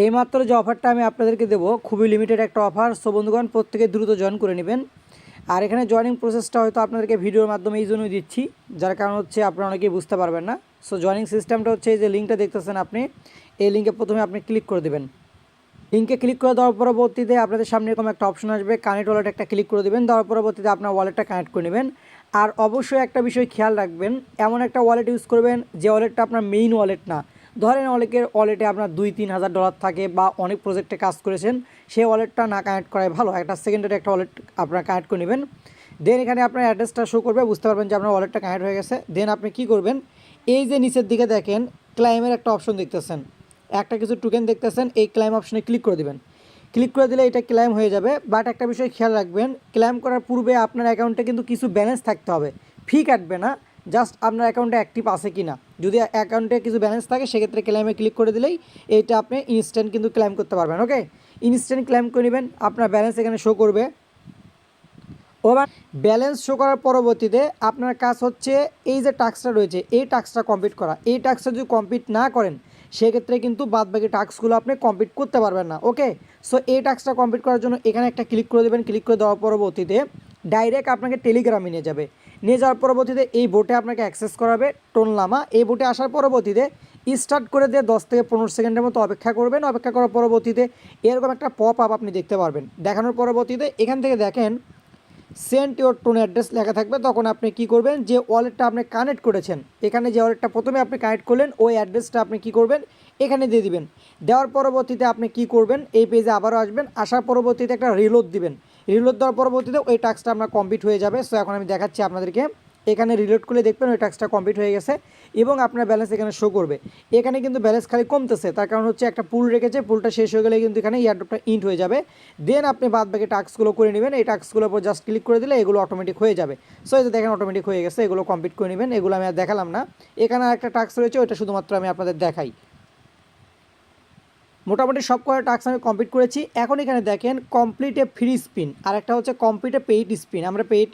এইমাত্র যে অফারটা আমি আপনাদেরকে দেবো খুবই লিমিটেড একটা অফার। সো বন্ধুগণ প্রত্যেকে দ্রুত জয়েন করে নেবেন। আর এখানে জয়েনিং প্রসেসটা হয়তো আপনাদেরকে ভিডিওর মাধ্যমে এই জন্যই দিচ্ছি, যার কারণ হচ্ছে আপনারা অনেকেই বুঝতে পারবেন না। সো জয়েনিং সিস্টেমটা হচ্ছে এই যে লিঙ্কটা দেখতেছেন আপনি, এই লিঙ্কে প্রথমে আপনি ক্লিক করে দেবেন। লিঙ্কে ক্লিক করে দেওয়ার পরবর্তীতে আপনাদের সামনে এরকম একটা অপশন আসবে, কানেক্ট ওয়ালেট একটা ক্লিক করে দেবেন। দেওয়ার পরবর্তীতে আপনার ওয়ালেটটা কানেক্ট করে নেবেন। আর অবশ্যই একটা বিষয় খেয়াল রাখবেন, এমন একটা ওয়ালেট ইউজ করবেন যে ওয়ালেটটা আপনার মেইন ওয়ালেট না। ধরেন অনেকের ওয়ালেটে আপনার 2-3 হাজার ডলার থাকে বা অনেক প্রজেক্টে কাজ করেছেন, সেই ওয়ালেটটা না কানেক্ট করাই ভালো। একটা সেকেন্ডারি একটা ওয়ালেট আপনারা কানেক্ট করে নেবেন। দেন এখানে আপনার অ্যাড্রেসটা শো করবে, বুঝতে পারবেন যে আপনার ওয়ালেটটা কানেক্ট হয়ে গেছে। দেন আপনি কী করবেন, এই যে নিচের দিকে দেখেন ক্লাইমের একটা অপশন দেখতেছেন, একটা কিছু টোকেন দেখতেছেন, এই ক্লাইম অপশনে ক্লিক করে দেবেন। ক্লিক করে দিলে এটা ক্লেম হয়ে যাবে। বাট একটা বিষয় খেয়াল রাখবেন, ক্লেম করার পূর্বে আপনার অ্যাকাউন্টে কিন্তু কিছু ব্যালেন্স থাকতে হবে, ফি কাটবে না, জাস্ট আপনার অ্যাকাউন্টে অ্যাক্টিভ আছে কি না। যদি অ্যাকাউন্টে কিছু ব্যালেন্স থাকে সেক্ষেত্রে ক্লেমে ক্লিক করে দিলেই এইটা আপনি ইনস্ট্যান্ট কিন্তু ক্লেম করতে পারবেন। ওকে, ইনস্ট্যান্ট ক্লেম করে নেবেন, আপনার ব্যালেন্স এখানে শো করবে। ওবার ব্যালেন্স শো করার পরবর্তীতে আপনার কাজ হচ্ছে এই যে টাস্কটা রয়েছে এই টাস্কটা কমপ্লিট করা। এই টাস্কটা যদি কমপ্লিট না করেন সেক্ষেত্রে কিন্তু বাদবাকি টাস্কগুলো আপনি কমপ্লিট করতে পারবেন না। ওকে, সো এই টাস্কটা কমপ্লিট করার জন্য এখানে একটা ক্লিক করে দেবেন। ক্লিক করে দেওয়ার পরবর্তীতে ডাইরেক্ট আপনাকে টেলিগ্রামে নিয়ে যাবে। নিয়ে যাওয়ার পরবর্তীতে এই বোটে আপনাকে অ্যাক্সেস করাবে টোনলামা। এই বোটে আসার পরবর্তীতে স্টার্ট করে দিয়ে 10 থেকে 15 সেকেন্ডের মতো অপেক্ষা করবেন। অপেক্ষা করার পরবর্তীতে এরকম একটা পপ আপ আপনি দেখতে পারবেন। দেখানোর পরবর্তীতে এখান থেকে দেখেন সেন্ড ইওর টোন অ্যাড্রেস লেখা থাকবে। তখন আপনি কি করবেন, যে ওয়ালেটটা আপনি কানেক্ট করেছেন, এখানে যে ওয়ালেটটা প্রথমে আপনি কানেক্ট করলেন ওই অ্যাড্রেসটা আপনি কি করবেন এখানে দিয়ে দিবেন। দেওয়ার পরবর্তীতে আপনি কি করবেন, এই পেজে আবারও আসবেন। আসার পরবর্তীতে একটা রিলোড দিবেন। রিলোড দেওয়ার পরবর্তীতে ওই টাস্কটা আপনার কমপ্লিট হয়ে যাবে। সো এখন আমি দেখাচ্ছি আপনাদেরকে, এখানে রিলোড করে দেখবেন ওই টাস্কটা কমপ্লিট হয়ে গেছে এবং আপনার ব্যালেন্স এখানে শো করবে। এখানে কিন্তু ব্যালেন্স খালি কমতেছে, তার কারণ হচ্ছে একটা পুল রেখেছে, পুলটা শেষ হয়ে গেলে কিন্তু এখানে এয়ারড্রপটা ইন্ট হয়ে যাবে। দেন আপনি বাদ বাকি টাস্কগুলো করে নেবেন। এই টাস্কগুলোর উপর জাস্ট ক্লিক করে দিলে এগুলো অটোমেটিক হয়ে যাবে। সো এই যে দেখেন অটোমেটিক হয়ে গেছে, এগুলো কমপ্লিট করে নেবেন। এগুলো আমি আর দেখালাম না, এখানে একটা টাস্ক রয়েছে ওইটা শুধুমাত্র আমি আপনাদের দেখাই। মোটামুটি সব কটা টাস্ক আমি কমপ্লিট করেছি। এখন এখানে দেখেন কমপ্লিট এ ফ্রি স্পিন আর একটা হচ্ছে কমপ্লিট এ পেইড স্পিন। আমরা পেইড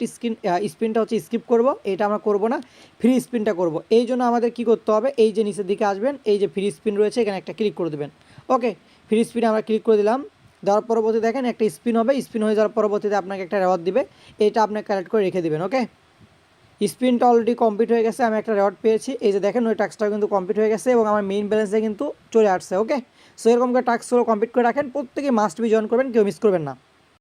স্পিনটা হচ্ছে স্কিপ করব, এটা আমরা করব না, ফ্রি স্পিনটা করব। এই জন্য আমাদের কি করতে হবে, এই যে নিচের দিকে আসবেন, এই যে ফ্রি স্পিন রয়েছে এখানে একটা ক্লিক করে দেবেন। ওকে, ফ্রি স্পিনে আমরা ক্লিক করে দিলাম। দেওয়ার পরবর্তী দেখেন একটা স্পিন হবে, স্পিন হয়ে যাওয়ার পরবর্তীতে আপনাকে একটা রেওয়ার্ড দিবে, এটা আপনি কালেক্ট করে রেখে দেবেন। ওকে, স্পিনটা অলরেডি কমপ্লিট হয়ে গেছে, আমি একটা রেওয়ার্ড পেয়েছি। এই যে দেখেন ওই টাস্কটাও কিন্তু কমপ্লিট হয়ে গেছে এবং আমার মেইন ব্যালেন্সে কিন্তু চলে আসছে। ওকে, সো এরকম করে টাস্কগুলো কমপ্লিট করে রাখেন, প্রত্যেকে মাস্ট বি জয়েন করবেন, কেউ মিস করবেন না।